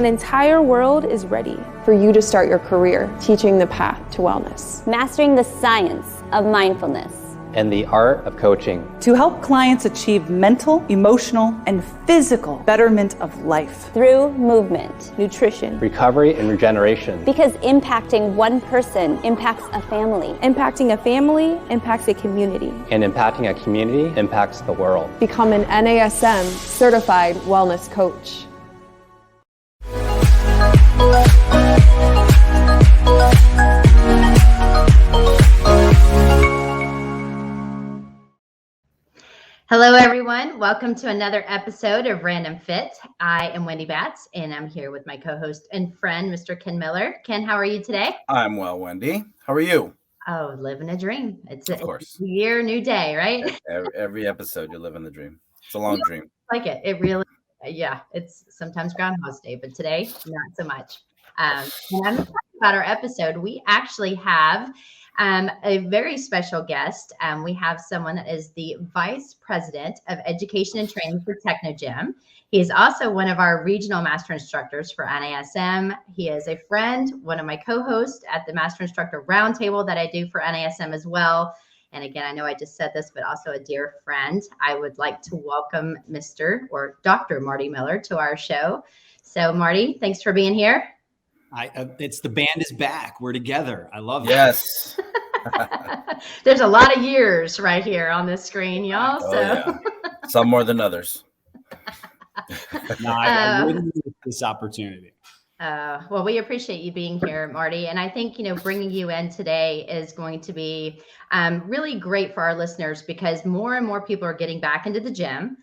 An entire world is ready for you to start your career teaching the path to wellness. Mastering the science of mindfulness. And the art of coaching. To help clients achieve mental, emotional, and physical betterment of life. Through movement, nutrition, recovery, and regeneration. Because impacting one person impacts a family. Impacting a family impacts a community. And impacting a community impacts the world. Become an NASM certified wellness coach. Hello, everyone. Welcome to another episode of Random Fit. I am Wendy Batts, and I'm here with my co-host and friend, Mr. Ken Miller. Ken, how are you today? I'm well, Wendy. How are you? Oh, living a dream. It's a It's new year, new day, right? Every episode, you're living the dream. It's a long dream. Like it. It really, yeah, it's sometimes Groundhog's Day, but today, not so much. And I'm talking about our episode. We actually have a very special guest. We have someone that is the Vice President of Education and Training for Technogym. He is also one of our regional master instructors for NASM. He is a friend, one of my co-hosts at the Master Instructor Roundtable that I do for NASM as well. And again, I know I just said this, but also a dear friend. I would like to welcome Mr. or Dr. Marty Miller to our show. So Marty, thanks for being here. It's the band is back. We're together. I love it. Yes. There's a lot of years right here on this screen, y'all. Oh, so yeah. Some more than others. No, I wouldn't miss this opportunity. Well, we appreciate you being here, Marty. And I think, bringing you in today is going to be really great for our listeners because more and more people are getting back into the gym.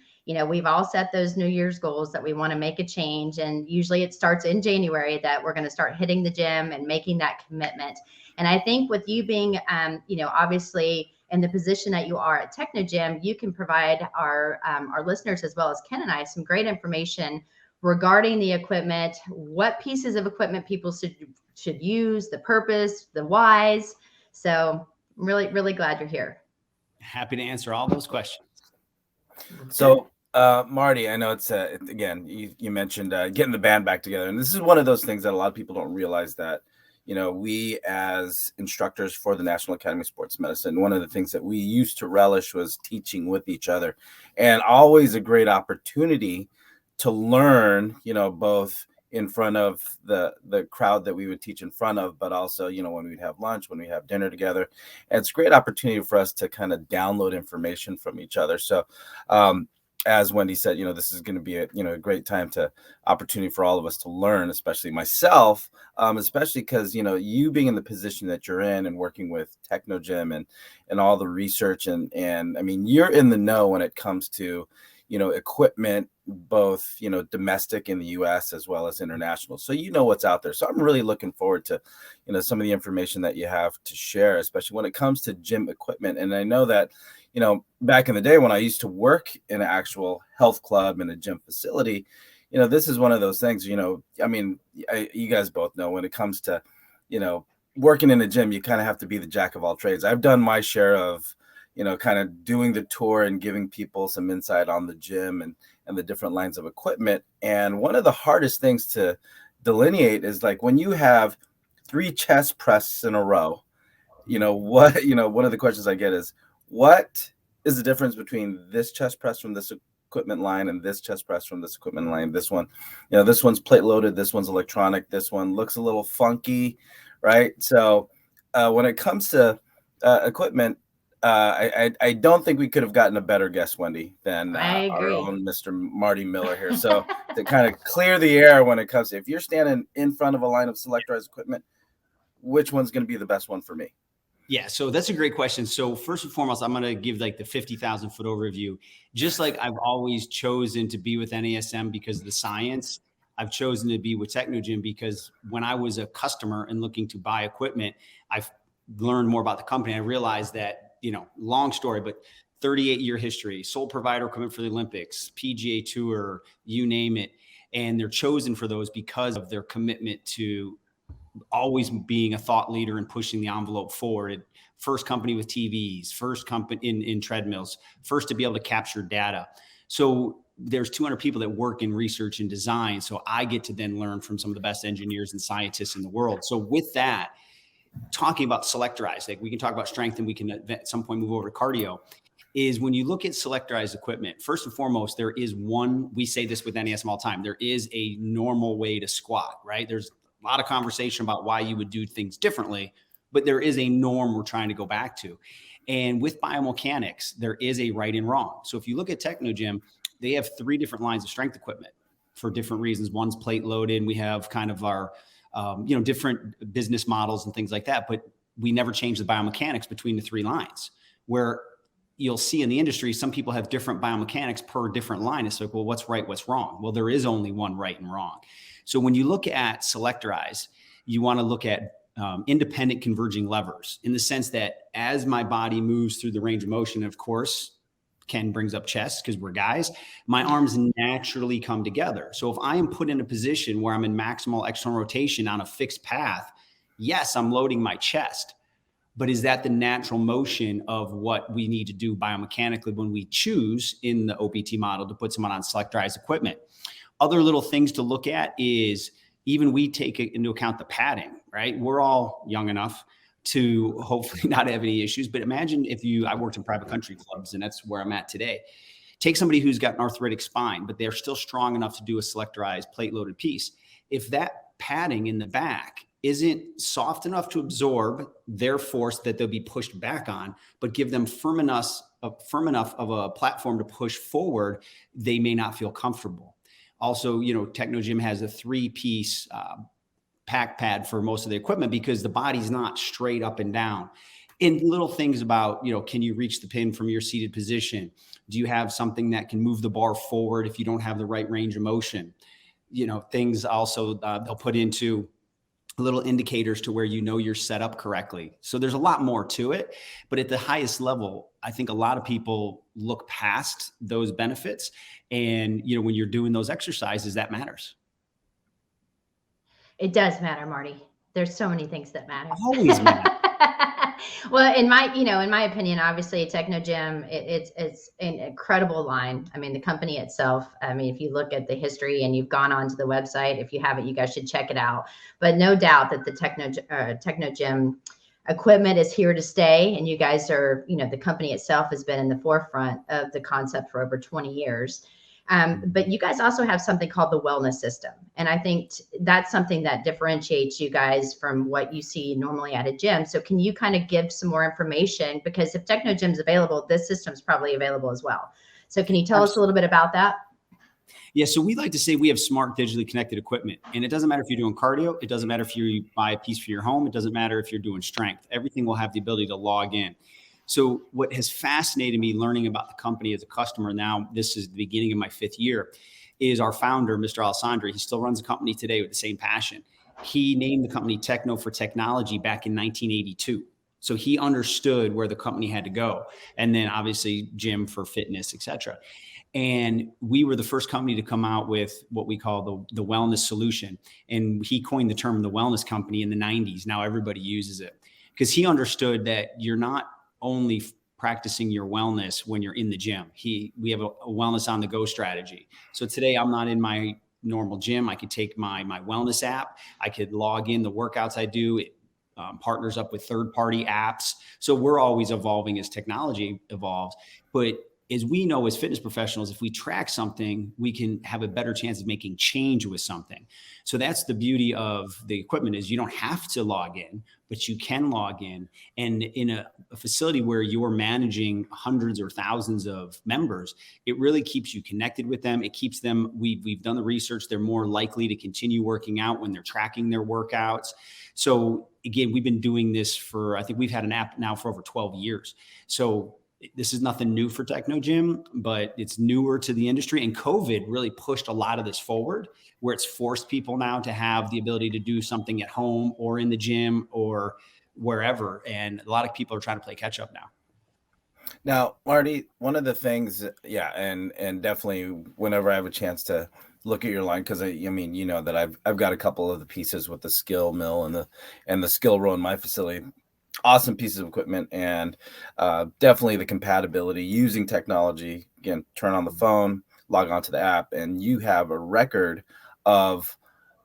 We've all set those New Year's goals that we want to make a change. And usually it starts in January that we're going to start hitting the gym and making that commitment. And I think with you being, obviously in the position that you are at Technogym, you can provide our listeners as well as Ken and I some great information regarding the equipment, what pieces of equipment people should use, the purpose, the whys. So I'm really, really glad you're here. Happy to answer all those questions. So, Marty, I know it's again, you mentioned getting the band back together. And this is one of those things that a lot of people don't realize that, we as instructors for the National Academy of Sports Medicine, one of the things that we used to relish was teaching with each other, and always a great opportunity to learn, both in front of the crowd that we would teach in front of, but also, when we'd have lunch, when we have dinner together. And it's a great opportunity for us to kind of download information from each other. So, as Wendy said, this is going to be a great opportunity for all of us to learn, especially myself, especially because, you being in the position that you're in and working with Technogym and all the research and I mean, you're in the know when it comes to, equipment, both, domestic in the US as well as international. So, what's out there. So I'm really looking forward to, some of the information that you have to share, especially when it comes to gym equipment. And I know that, back in the day when I used to work in an actual health club in a gym facility, this is one of those things, you guys both know when it comes to, working in a gym, you kind of have to be the jack of all trades. I've done my share of, kind of doing the tour and giving people some insight on the gym and the different lines of equipment. And one of the hardest things to delineate is like when you have 3 chest presses in a row, one of the questions I get is, what is the difference between this chest press from this equipment line and this chest press from this equipment line? This one, this one's plate loaded, this one's electronic, this one looks a little funky, right? So when it comes to equipment, I don't think we could have gotten a better guest, Wendy, than our own Mr. Marty Miller here. So to kind of clear the air when it comes to, if you're standing in front of a line of selectorized equipment, which one's going to be the best one for me? Yeah, so that's a great question. So first and foremost, I'm going to give like the 50,000 foot overview. Just like I've always chosen to be with NASM because of the science, I've chosen to be with Technogym because when I was a customer and looking to buy equipment, I've learned more about the company. I realized that, long story, but 38-year history, sole provider equipment for the Olympics, PGA Tour, you name it. And they're chosen for those because of their commitment to always being a thought leader and pushing the envelope forward. First company with TVs, first company in treadmills, first to be able to capture data. So there's 200 people that work in research and design. So I get to then learn from some of the best engineers and scientists in the world. So with that, talking about selectorized, like we can talk about strength and we can at some point move over to cardio, is when you look at selectorized equipment, first and foremost, there is one, we say this with NASM all the time, there is a normal way to squat, right? There's a lot of conversation about why you would do things differently, but there is a norm we're trying to go back to. And with biomechanics, there is a right and wrong. So if you look at Technogym, they have 3 different lines of strength equipment for different reasons. One's plate loaded. We have kind of our, different business models and things like that, but we never change the biomechanics between the 3 lines. Where you'll see in the industry, some people have different biomechanics per different line. It's like, well, what's right, what's wrong? Well, there is only one right and wrong. So when you look at selectorized, you want to look at independent converging levers, in the sense that as my body moves through the range of motion, of course, Ken brings up chest because we're guys, my arms naturally come together. So if I am put in a position where I'm in maximal external rotation on a fixed path, yes, I'm loading my chest, but is that the natural motion of what we need to do biomechanically when we choose in the OPT model to put someone on selectorized equipment? Other little things to look at is even we take into account the padding, right? We're all young enough to hopefully not have any issues. But imagine if I worked in private country clubs, and that's where I'm at today. Take somebody who's got an arthritic spine, but they're still strong enough to do a selectorized plate loaded piece. If that padding in the back isn't soft enough to absorb their force that they'll be pushed back on, but give them firm enough of a platform to push forward, they may not feel comfortable. Also, Technogym has a 3-piece pack pad for most of the equipment because the body's not straight up and down. And little things about, can you reach the pin from your seated position? Do you have something that can move the bar forward if you don't have the right range of motion? Things also they'll put into little indicators to where you're set up correctly. So there's a lot more to it, but at the highest level, I think a lot of people look past those benefits. And, when you're doing those exercises, that matters. It does matter, Marty. There's so many things that matter. Always matter. Well, in my opinion, obviously Technogym, it's an incredible line. I mean, the company itself, if you look at the history and you've gone onto the website, if you haven't, you guys should check it out. But no doubt that the Technogym equipment is here to stay. And you guys are, the company itself has been in the forefront of the concept for over 20 years. But you guys also have something called the wellness system. And I think that's something that differentiates you guys from what you see normally at a gym. So can you kind of give some more information? Because if Technogym's available, this system's probably available as well. So can you tell us a little bit about that? Yeah, so we like to say we have smart digitally connected equipment. And it doesn't matter if you're doing cardio. It doesn't matter if you buy a piece for your home. It doesn't matter if you're doing strength. Everything will have the ability to log in. So what has fascinated me learning about the company as a customer, now this is the beginning of my 5th year, is our founder, Mr. Alessandri. He still runs the company today with the same passion. He named the company Techno for Technology back in 1982. So he understood where the company had to go. And then obviously gym for fitness, et cetera. And we were the first company to come out with what we call the wellness solution. And he coined the term the wellness company in the 90s. Now everybody uses it because he understood that you're not only practicing your wellness when you're in the gym. We have a wellness on the go strategy. So today I'm not in my normal gym. I could take my wellness app. I could log in the workouts I do. It partners up with third-party apps. So we're always evolving as technology evolves. But as we know, as fitness professionals, if we track something, we can have a better chance of making change with something. So that's the beauty of the equipment, is you don't have to log in, but you can log in. And in a facility where you're managing hundreds or thousands of members, it really keeps you connected with them. It keeps them, we've done the research, they're more likely to continue working out when they're tracking their workouts. So again, we've been doing this I think we've had an app now for over 12 years. So this is nothing new for Technogym, but it's newer to the industry. And COVID really pushed a lot of this forward, where it's forced people now to have the ability to do something at home or in the gym or wherever. And a lot of people are trying to play catch up now. Now, Marty, one of the things, and definitely whenever I have a chance to look at your line, because that I've got a couple of the pieces with the skill mill and the skill row in my facility. Awesome pieces of equipment, and definitely the compatibility using technology. Again, turn on the phone, log onto the app, and you have a record of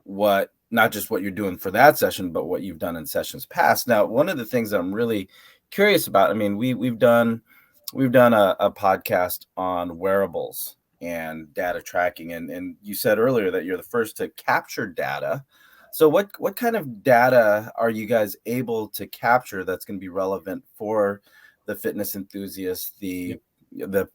not just what you're doing for that session, but what you've done in sessions past. Now, one of the things that I'm really curious about, I mean, we've done a podcast on wearables and data tracking, and you said earlier that you're the first to capture data. So what kind of data are you guys able to capture that's going to be relevant for the fitness enthusiast, the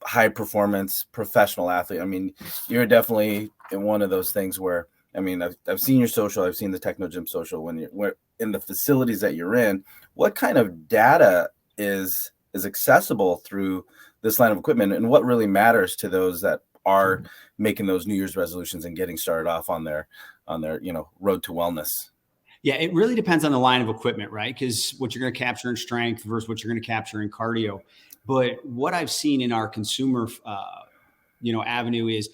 high performance professional athlete? I mean, you're definitely in one of those things where, I mean, I've seen your social, I've seen the Technogym social. When you're in the facilities that you're in, what kind of data is accessible through this line of equipment, and what really matters to those that are making those New Year's resolutions and getting started off on their road to wellness? Yeah, it really depends on the line of equipment, right? Because what you're going to capture in strength versus what you're going to capture in cardio. But what I've seen in our consumer, avenue is,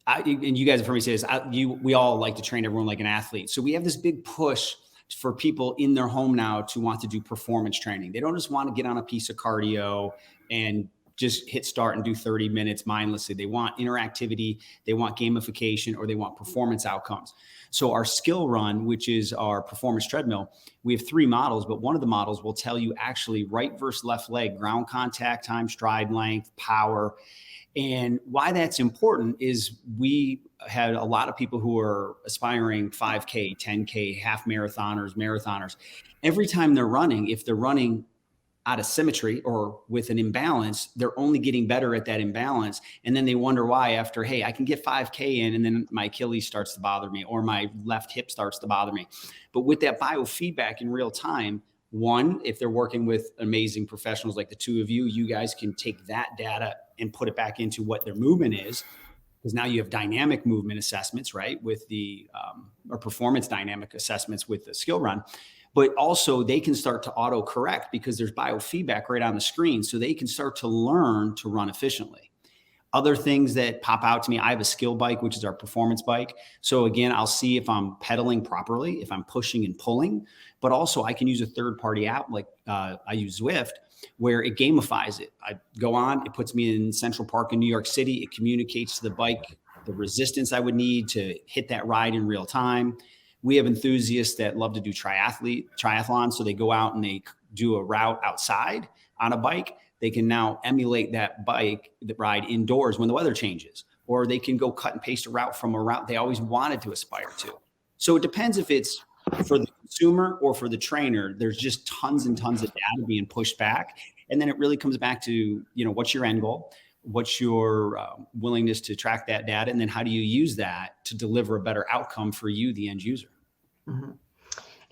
and you guys have heard me say this, we all like to train everyone like an athlete. So we have this big push for people in their home now to want to do performance training. They don't just want to get on a piece of cardio and just hit start and do 30 minutes mindlessly. They want interactivity, they want gamification, or they want performance outcomes. So our skill run, which is our performance treadmill, we have 3 models, but one of the models will tell you actually right versus left leg, ground contact time, stride length, power. And why that's important is we had a lot of people who are aspiring 5K, 10K, half marathoners. Every time they're running, if they're running out of symmetry or with an imbalance, they're only getting better at that imbalance. And then they wonder why after, hey, I can get 5K in and then my Achilles starts to bother me or my left hip starts to bother me. But with that biofeedback in real time, one, if they're working with amazing professionals like the two of you, you guys can take that data and put it back into what their movement is. Because now you have dynamic movement assessments, right? With the, or performance dynamic assessments with the skill run. But also they can start to auto correct because there's biofeedback right on the screen. So they can start to learn to run efficiently. Other things that pop out to me, I have a skill bike, which is our performance bike. So again, I'll see if I'm pedaling properly, if I'm pushing and pulling, but also I can use a third-party app like I use Zwift, where it gamifies it. I go on, it puts me in Central Park in New York City. It communicates to the bike the resistance I would need to hit that ride in real time. We have enthusiasts that love to do triathlons. So they go out and they do a route outside on a bike. They can now emulate that bike, the ride indoors when the weather changes, or they can go cut and paste a route from a route they always wanted to aspire to. So it depends if it's for the consumer or for the trainer. There's just tons and tons of data being pushed back. And then it really comes back to, what's your end goal? What's your willingness to track that data? And then how do you use that to deliver a better outcome for you, the end user? Mm-hmm.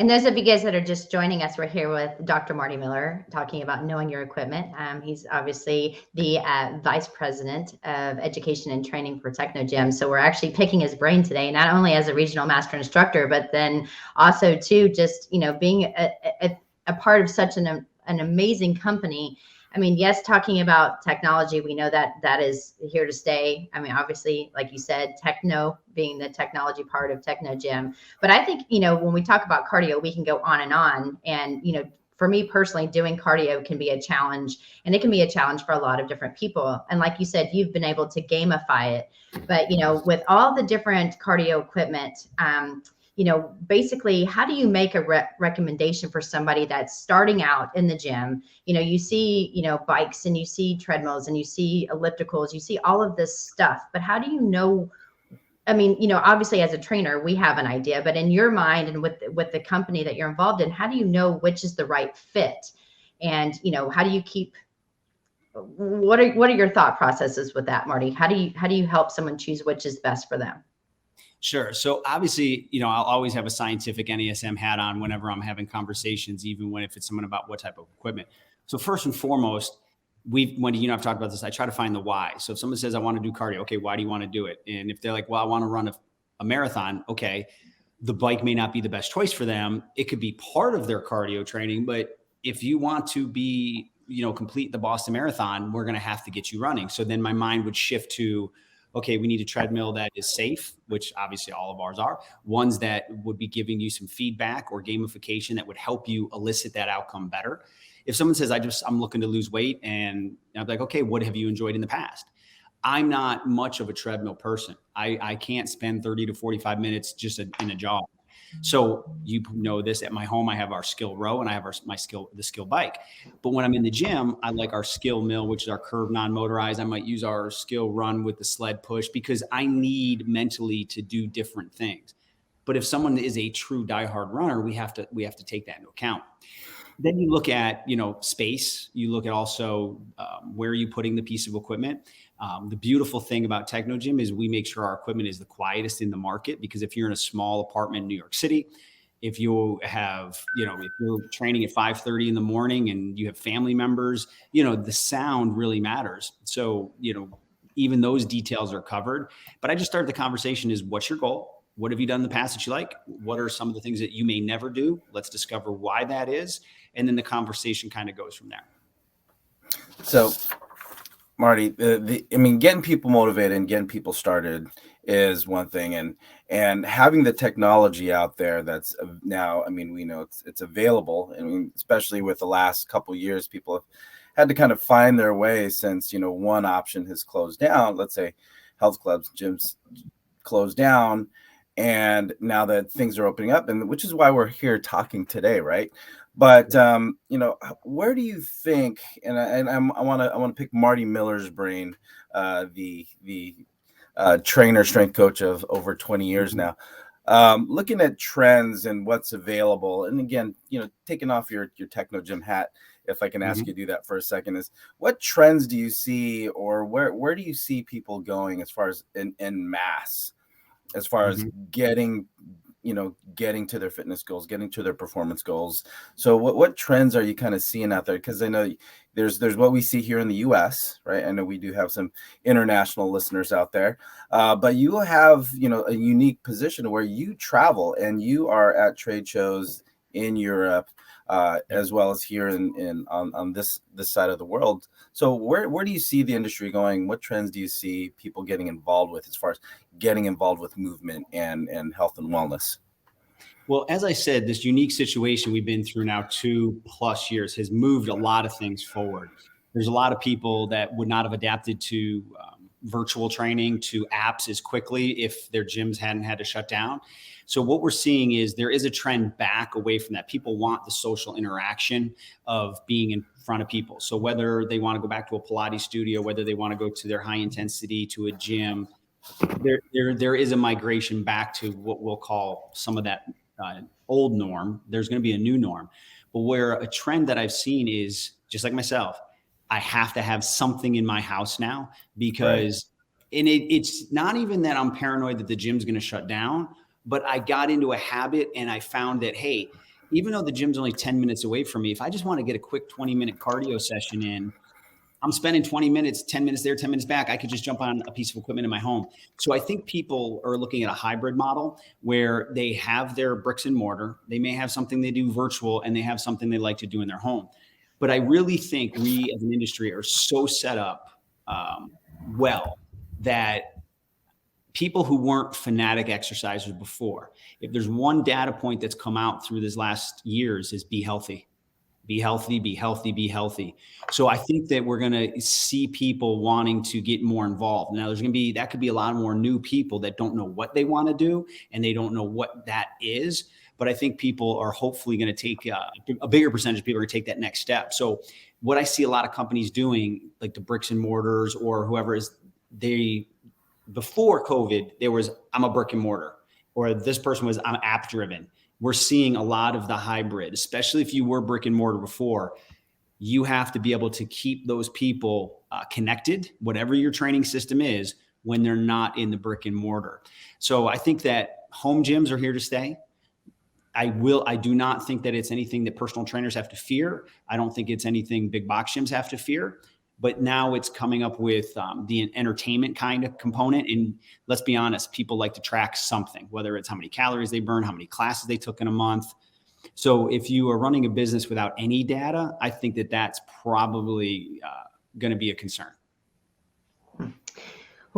And those of you guys that are just joining us, we're here with Dr. Marty Miller talking about knowing your equipment. He's obviously the Vice President of Education and Training for Technogym. So we're actually picking his brain today, not only as a regional master instructor, but then also too, just, being a part of such an amazing company. I mean, yes, talking about technology, we know that is here to stay. I mean, obviously, like you said, techno being the technology part of Technogym. But I think, when we talk about cardio, we can go on and on. And, for me personally, doing cardio can be a challenge, and it can be a challenge for a lot of different people. And like you said, you've been able to gamify it. But, with all the different cardio equipment, basically, how do you make a recommendation for somebody that's starting out in the gym? You see, bikes, and you see treadmills, and you see ellipticals, you see all of this stuff, but how do you know? I mean, obviously as a trainer, we have an idea, but in your mind and with the company that you're involved in, how do you know which is the right fit? And, how do you keep, what are your thought processes with that, Marty? How do you help someone choose which is best for them? Sure. So obviously, I'll always have a scientific NASM hat on whenever I'm having conversations, even if it's someone about what type of equipment. So first and foremost, Wendy, I've talked about this. I try to find the why. So if someone says, I want to do cardio, okay, why do you want to do it? And if they're like, well, I want to run a marathon, okay, the bike may not be the best choice for them. It could be part of their cardio training, but if you want to be, complete the Boston Marathon, we're going to have to get you running. So then my mind would shift to, okay, we need a treadmill that is safe, which obviously all of ours are, ones that would be giving you some feedback or gamification that would help you elicit that outcome better. If someone says, I'm looking to lose weight, and I'm like, okay, what have you enjoyed in the past? I'm not much of a treadmill person. I can't spend 30 to 45 minutes just in a jog. So you know this, at my home, I have our skill row and I have the skill bike. But when I'm in the gym, I like our skill mill, which is our curve non-motorized. I might use our skill run with the sled push because I need mentally to do different things. But if someone is a true diehard runner, we have to take that into account. Then you look at, space. You look at also where are you putting the piece of equipment. The beautiful thing about Technogym is we make sure our equipment is the quietest in the market, because if you're in a small apartment in New York City, if you have, if you're training at 5:30 in the morning and you have family members, the sound really matters. So, even those details are covered. But I just started the conversation is, what's your goal? What have you done in the past that you like? What are some of the things that you may never do? Let's discover why that is. And then the conversation kind of goes from there. So, Marty, getting people motivated and getting people started is one thing, and having the technology out there that's now, we know it's available. Especially with the last couple of years, people have had to kind of find their way since, one option has closed down. Let's say health clubs, gyms closed down. And now that things are opening up, and which is why we're here talking today, right? But where do you think? And I want to pick Marty Miller's brain, the trainer, strength coach of over 20 years now, looking at trends and what's available. And again, taking off your Technogym hat, if I can ask you to do that for a second, is what trends do you see, or where do you see people going as far as in mass? As far as getting to their fitness goals, getting to their performance goals. So what trends are you kind of seeing out there? Because I know there's what we see here in the US, right? I know we do have some international listeners out there, but you have, a unique position where you travel and you are at trade shows in Europe, as well as here on this side of the world. So where do you see the industry going? What trends do you see people getting involved with as far as getting involved with movement and health and wellness? Well, as I said, this unique situation we've been through now 2+ years has moved a lot of things forward. There's a lot of people that would not have adapted to virtual training, to apps as quickly if their gyms hadn't had to shut down. So what we're seeing is there is a trend back away from that. People want the social interaction of being in front of people. So whether they want to go back to a Pilates studio, whether they want to go to their high intensity, to a gym, there is a migration back to what we'll call some of that old norm. There's going to be a new norm. But where a trend that I've seen is, just like myself, I have to have something in my house now, because and it's not even that I'm paranoid that the gym's going to shut down, but I got into a habit and I found that, hey, even though the gym's only 10 minutes away from me, if I just want to get a quick 20-minute cardio session in, I'm spending 20 minutes, 10 minutes there, 10 minutes back. I could just jump on a piece of equipment in my home. So I think people are looking at a hybrid model where they have their bricks and mortar. They may have something they do virtual, and they have something they like to do in their home. But I really think we as an industry are so set up well that people who weren't fanatic exercisers before, if there's one data point that's come out through this last years, is be healthy. Be healthy, be healthy, be healthy. So I think that we're going to see people wanting to get more involved. Now that could be a lot more new people that don't know what they want to do, and they don't know what that is. But I think people are hopefully going to take a bigger percentage of people are going to take that next step. So what I see a lot of companies doing, like the bricks and mortars or whoever, is before COVID, there was, I'm a brick and mortar, or this person was, I'm app driven. We're seeing a lot of the hybrid, especially if you were brick and mortar before. You have to be able to keep those people connected, whatever your training system is, when they're not in the brick and mortar. So I think that home gyms are here to stay. I do not think that it's anything that personal trainers have to fear. I don't think it's anything big box gyms have to fear. But now it's coming up with the entertainment kind of component. And let's be honest, people like to track something, whether it's how many calories they burn, how many classes they took in a month. So if you are running a business without any data, I think that that's probably going to be a concern.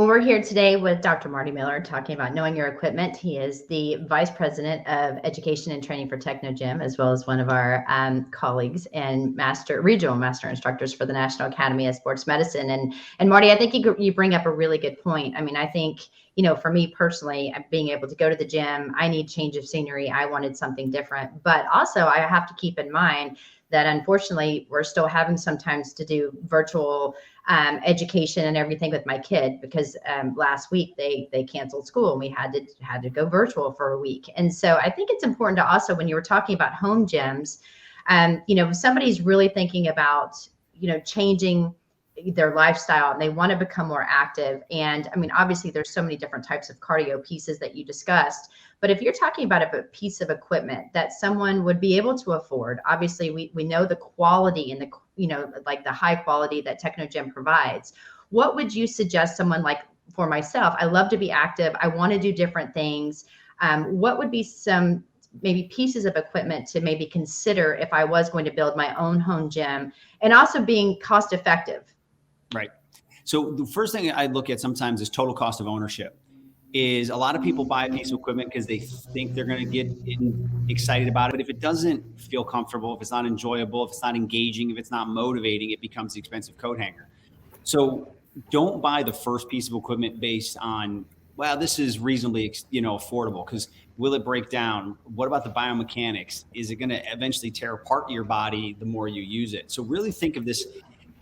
Well, we're here today with Dr. Marty Miller talking about knowing your equipment. He is the Vice President of Education and Training for Technogym, as well as one of our colleagues and regional master instructors for the National Academy of Sports Medicine. And Marty, I think you bring up a really good point. I mean, I think, for me personally, being able to go to the gym, I need change of scenery. I wanted something different, but also I have to keep in mind that unfortunately we're still having sometimes to do virtual education and everything with my kid, because last week they canceled school and we had to go virtual for a week. And so I think it's important to also, when you were talking about home gyms, if somebody's really thinking about, changing their lifestyle and they want to become more active. And I mean, obviously there's so many different types of cardio pieces that you discussed, but if you're talking about a piece of equipment that someone would be able to afford, obviously we know the quality and like the high quality that Technogym provides. What would you suggest someone, like for myself, I love to be active, I want to do different things. What would be some maybe pieces of equipment to maybe consider if I was going to build my own home gym, and also being cost effective? Right. So the first thing I look at sometimes is total cost of ownership. Is a lot of people buy a piece of equipment because they think they're going to get excited about it. But if it doesn't feel comfortable, if it's not enjoyable, if it's not engaging, if it's not motivating, it becomes the expensive coat hanger. So don't buy the first piece of equipment based on, well, this is reasonably, affordable, because will it break down? What about the biomechanics? Is it going to eventually tear apart your body the more you use it? So really think of this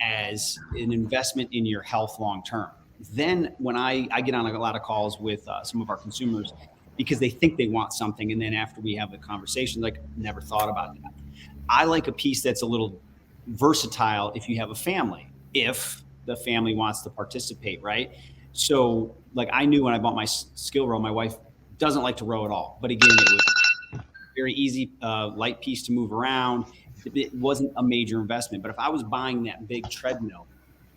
as an investment in your health long term. Then when I get on a lot of calls with some of our consumers because they think they want something, and then after we have the conversation, like, never thought about that. I like a piece that's a little versatile if you have a family, if the family wants to participate, right? So like, I knew when I bought my skill row, my wife doesn't like to row at all, but again, it was very easy, light piece to move around. It wasn't a major investment. But if I was buying that big treadmill,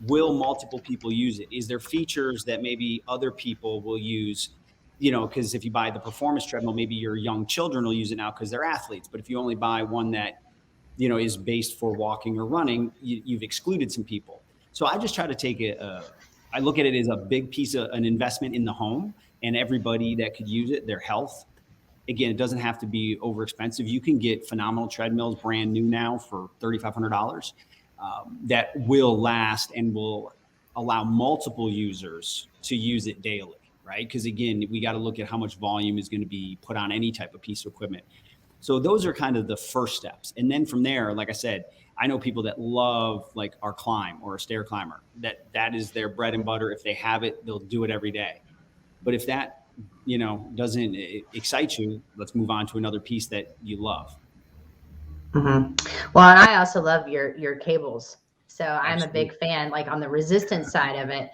will multiple people use it? Is there features that maybe other people will use? Because if you buy the performance treadmill, maybe your young children will use it now because they're athletes. But if you only buy one that, is based for walking or running, you've excluded some people. So I just try to take I look at it as a big piece of an investment in the home, and everybody that could use it, their health. Again, it doesn't have to be over expensive. You can get phenomenal treadmills brand new now for $3,500 that will last and will allow multiple users to use it daily, right? Because again, we got to look at how much volume is going to be put on any type of piece of equipment. So those are kind of the first steps. And then from there, like I said, I know people that love like our climb or a stair climber, that is their bread and butter. If they have it, they'll do it every day. But if that doesn't excite you, let's move on to another piece that you love. Mm-hmm. Well, and I also love your cables. So I'm Absolutely. a big fan, like on the resistance side of it,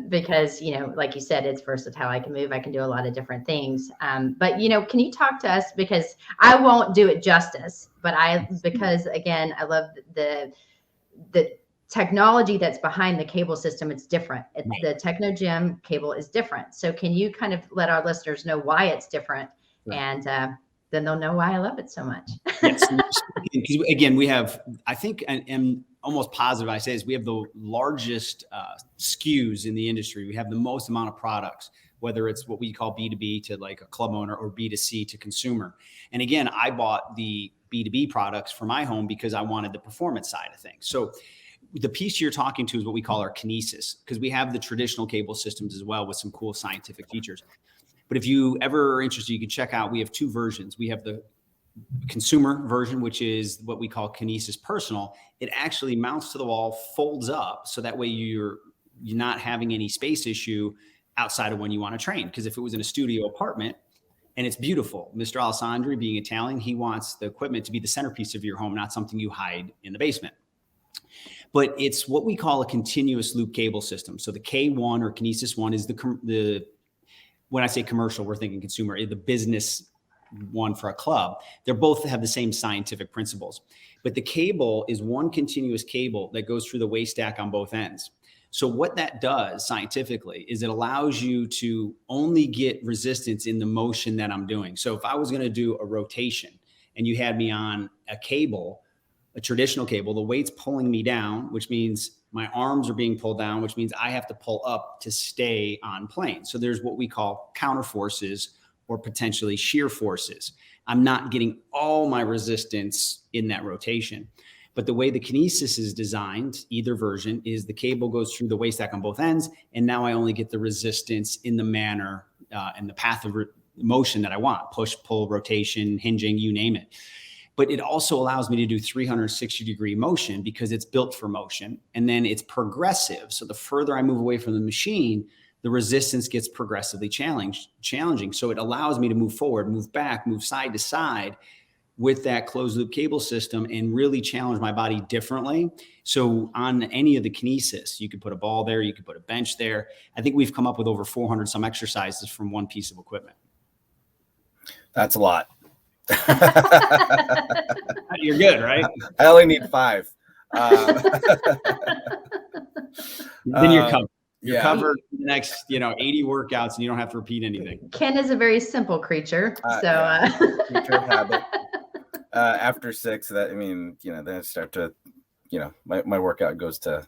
because, like you said, it's versatile. I can move, I can do a lot of different things. But, can you talk to us, because I won't do it justice, but because again, I love the technology that's behind the cable system. It's different. Right. The Technogym cable is different. So can you kind of let our listeners know why it's different? Right. And then they'll know why I love it so much. Yes. Because again, we have, I think, and almost positive I say is we have the largest SKUs in the industry. We have the most amount of products, whether it's what we call B2B to like a club owner or B2C to consumer. And again, I bought the B2B products for my home because I wanted the performance side of things. So the piece you're talking to is what we call our Kinesis, because we have the traditional cable systems as well with some cool scientific features. But if you ever are interested, you can check out, we have two versions. We have the consumer version, which is what we call Kinesis Personal. It actually mounts to the wall, folds up, so that way you're not having any space issue outside of when you want to train. Because if it was in a studio apartment and it's beautiful, Mr. Alessandri, being Italian, he wants the equipment to be the centerpiece of your home, not something you hide in the basement. But it's what we call a continuous loop cable system. So the K1 or Kinesis 1 is the when I say commercial, we're thinking consumer, the business one for a club. They both have the same scientific principles. But the cable is one continuous cable that goes through the waist stack on both ends. So what that does scientifically is it allows you to only get resistance in the motion that I'm doing. So if I was going to do a rotation and you had me on a cable, a traditional cable, the weight's pulling me down, which means my arms are being pulled down, which means I have to pull up to stay on plane. So there's what we call counter forces or potentially shear forces. I'm not getting all my resistance in that rotation. But the way the Kinesis is designed, either version, is the cable goes through the waist stack on both ends. And now I only get the resistance in the manner and the path of motion that I want: push, pull, rotation, hinging, you name it. But it also allows me to do 360-degree motion because it's built for motion. And then it's progressive. So the further I move away from the machine, the resistance gets progressively challenging. So it allows me to move forward, move back, move side to side with that closed loop cable system and really challenge my body differently. So on any of the Kinesis, you could put a ball there, you could put a bench there. I think we've come up with over 400 some exercises from one piece of equipment. That's a lot. You're good, right? I only need 5. Then you're covered. You're yeah. covered for the next, 80 workouts, and you don't have to repeat anything. Ken is a very simple creature. Creature of habit. After 6, then I start to, my workout goes to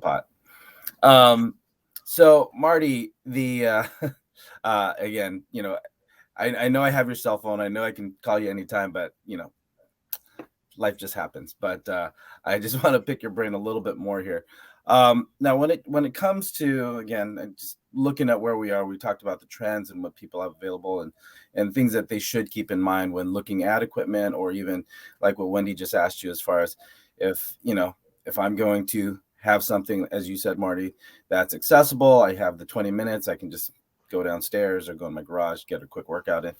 pot. So Marty, the again, I know I have your cell phone. I know I can call you anytime, but life just happens. But I just want to pick your brain a little bit more here. Now, when it comes to, again, just looking at where we are, we talked about the trends and what people have available and things that they should keep in mind when looking at equipment, or even like what Wendy just asked you, as far as if I'm going to have something, as you said, Marty, that's accessible. I have the 20 minutes. I can just go downstairs or go in my garage, get a quick workout in.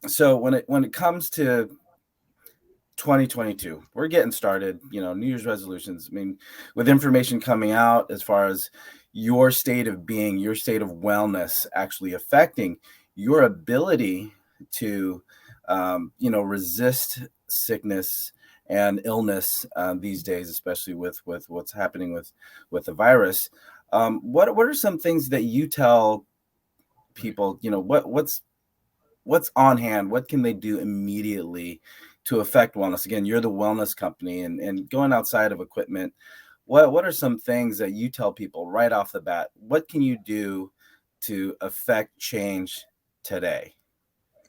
So when it comes to 2022, we're getting started, New Year's resolutions. I mean, with information coming out as far as your state of being, your state of wellness actually affecting your ability to, resist sickness and illness these days, especially with what's happening with the virus. What are some things that you tell people, what's on hand? What can they do immediately to affect wellness? Again, you're the wellness company, and going outside of equipment, what are some things that you tell people right off the bat? What can you do to affect change today?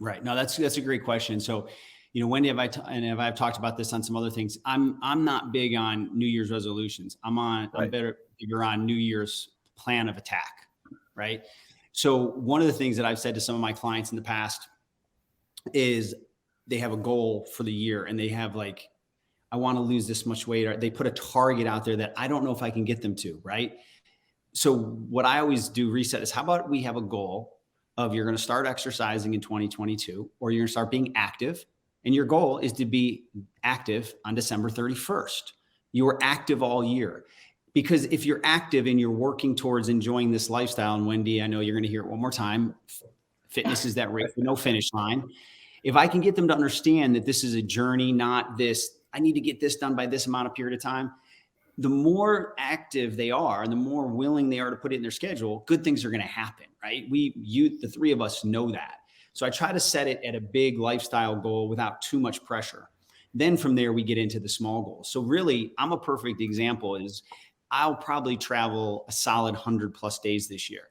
Right. No, that's a great question. So, Wendy, I've talked about this on some other things. I'm not big on New Year's resolutions. I'm bigger on New Year's plan of attack. Right. So one of the things that I've said to some of my clients in the past is they have a goal for the year, and they have I want to lose this much weight, or they put a target out there that I don't know if I can get them to. Right. So what I always do reset is, how about we have a goal of, you're going to start exercising in 2022, or you're going to start being active. And your goal is to be active on December 31st. You are active all year. Because if you're active and you're working towards enjoying this lifestyle, and Wendy, I know you're going to hear it one more time, fitness is that race with no finish line. If I can get them to understand that this is a journey, not this, I need to get this done by this amount of period of time, the more active they are and the more willing they are to put it in their schedule, good things are going to happen, right? The 3 of us know that. So I try to set it at a big lifestyle goal without too much pressure. Then from there, we get into the small goals. So really, I'm a perfect example. Is I'll probably travel a solid 100+ days this year.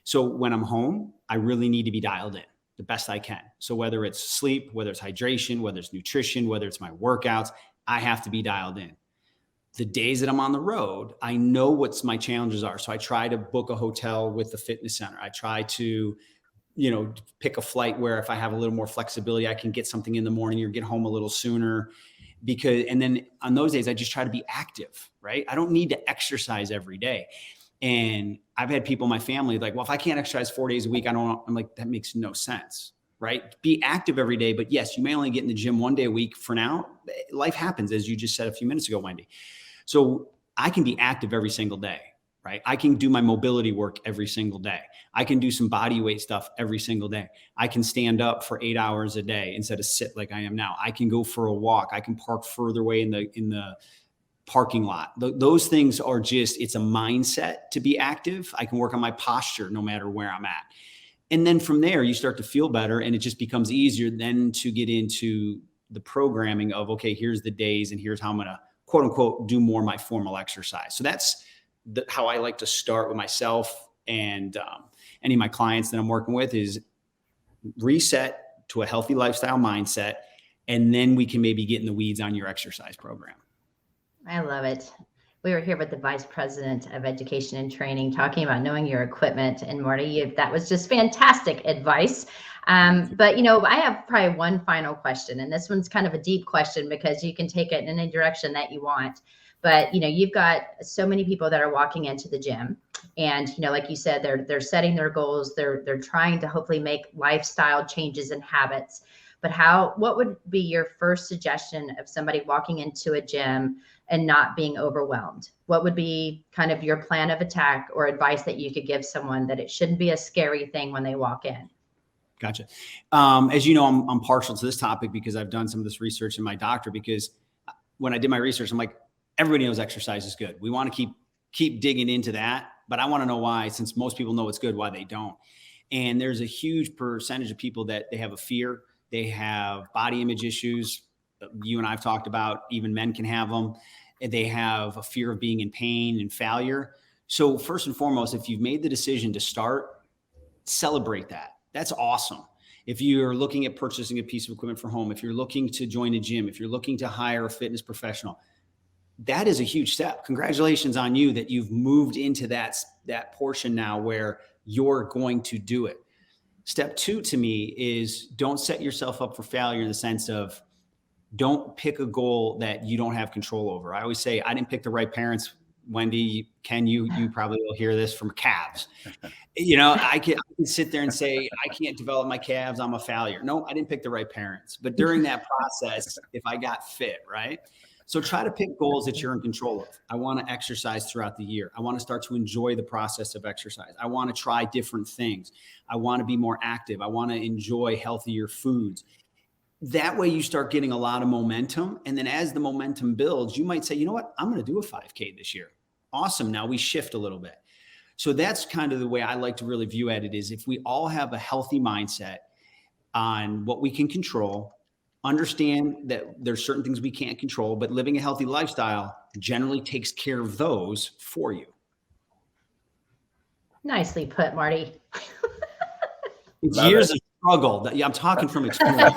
So when I'm home, I really need to be dialed in the best I can. So whether it's sleep, whether it's hydration, whether it's nutrition, whether it's my workouts, I have to be dialed in. The days that I'm on the road, I know what my challenges are. So I try to book a hotel with the fitness center. I try to pick a flight where if I have a little more flexibility, I can get something in the morning or get home a little sooner. And then on those days, I just try to be active, right? I don't need to exercise every day. And I've had people in my family well, if I can't exercise 4 days a week, I'm like, that makes no sense, right? Be active every day. But yes, you may only get in the gym 1 day a week for now. Life happens, as you just said a few minutes ago, Wendy. So I can be active every single day. Right? I can do my mobility work every single day. I can do some body weight stuff every single day. I can stand up for 8 hours a day instead of sit like I am now. I can go for a walk. I can park further away in the parking lot. Those things are it's a mindset to be active. I can work on my posture no matter where I'm at. And then from there, you start to feel better, and it just becomes easier then to get into the programming of, okay, here's the days and here's how I'm going to quote unquote do more of my formal exercise. So that's how I like to start with myself and any of my clients that I'm working with, is reset to a healthy lifestyle mindset. And then we can maybe get in the weeds on your exercise program. I love it. We were here with the Vice President of Education and Training talking about knowing your equipment. And Marty, that was just fantastic advice. But, I have probably one final question, and this one's kind of a deep question because you can take it in any direction that you want. But, you've got so many people that are walking into the gym and, like you said, they're setting their goals. They're trying to hopefully make lifestyle changes and habits. But what would be your first suggestion of somebody walking into a gym and not being overwhelmed? What would be kind of your plan of attack or advice that you could give someone that it shouldn't be a scary thing when they walk in? Gotcha. As you know, I'm partial to this topic because I've done some of this research in my doctor, because when I did my research, I'm like, everybody knows exercise is good. We want to keep digging into that, but I want to know why, since most people know it's good, why they don't. And there's a huge percentage of people that they have a fear. They have body image issues. You and I've talked about, even men can have them. They have a fear of being in pain and failure. So first and foremost, if you've made the decision to start, celebrate that. That's awesome. If you're looking at purchasing a piece of equipment for home, if you're looking to join a gym, if you're looking to hire a fitness professional, that is a huge step. Congratulations on you that you've moved into that portion now where you're going to do it. Step 2 to me is don't set yourself up for failure, in the sense of don't pick a goal that you don't have control over. I always say, I didn't pick the right parents. Wendy, you probably will hear this from calves. I can sit there and say, I can't develop my calves, I'm a failure. No, I didn't pick the right parents. But during that process, if I got fit, right? So try to pick goals that you're in control of. I want to exercise throughout the year. I want to start to enjoy the process of exercise. I want to try different things. I want to be more active. I want to enjoy healthier foods. That way you start getting a lot of momentum. And then as the momentum builds, you might say, you know what, I'm going to do a 5K this year. Awesome. Now we shift a little bit. So that's kind of the way I like to really view at it, is if we all have a healthy mindset on what we can control, understand that there's certain things we can't control, but living a healthy lifestyle generally takes care of those for you. Nicely put, Marty. It's years of struggle. I'm talking from experience.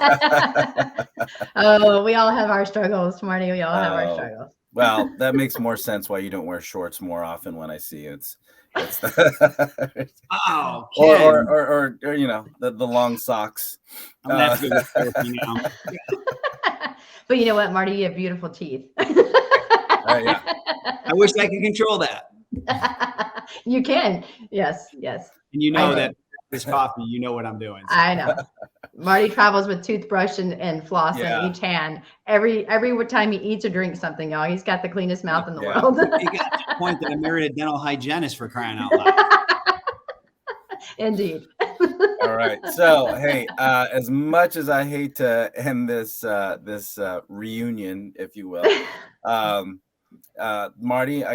Oh, we all have our struggles, Marty. We all have our struggles. Well, that makes more sense why you don't wear shorts more often when I see you. It's oh, or the long socks. I'm gonna have to go with therapy now. But you know what, Marty, you have beautiful teeth. Yeah. I wish I could control that. You can. Yes. And that this coffee, you know what I'm doing. So. I know. Marty travels with toothbrush and floss in each hand. Every time he eats or drinks something, y'all, he's got the cleanest mouth in the world. You got to the point that I married a dental hygienist, for crying out loud. Indeed. All right. So, hey, as much as I hate to end this reunion, if you will, Marty,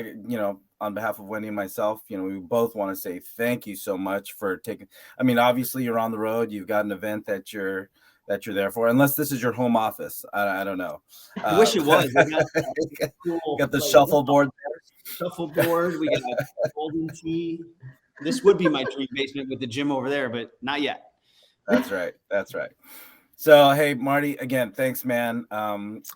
on behalf of Wendy and myself, we both want to say thank you so much for taking. I mean, obviously you're on the road. You've got an event that you're there for, unless this is your home office. I don't know. I wish it was. Got the shuffleboard there. Shuffleboard. We got golden tea. This would be my dream basement with the gym over there, but not yet. That's right. So, hey, Marty, again, thanks, man.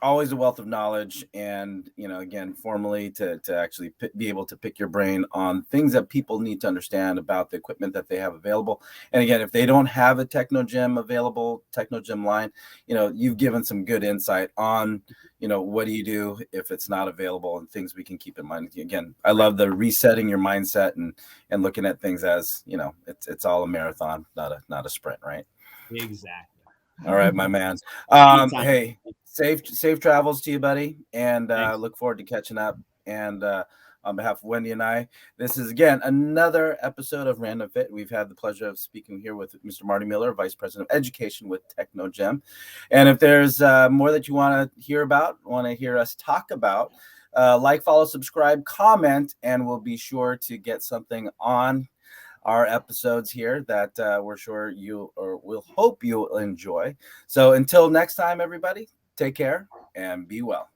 Always a wealth of knowledge. And, again, formally to actually be able to pick your brain on things that people need to understand about the equipment that they have available. And again, if they don't have a Technogym available, Technogym line, you've given some good insight on, what do you do if it's not available, and things we can keep in mind. Again, I love the resetting your mindset and looking at things as, it's all a marathon, not a sprint, right? Exactly. All right, my man. Hey, safe travels to you, buddy, and look forward to catching up. And on behalf of Wendy and I, this is again another episode of Random Fit. We've had the pleasure of speaking here with Mr. Marty Miller, Vice President of Education with Technogym. And if there's more that you want to hear about, want to hear us talk about, like, follow, subscribe, comment, and we'll be sure to get something on our episodes here that we're sure we'll hope you'll enjoy. So until next time, everybody, Take care and be well.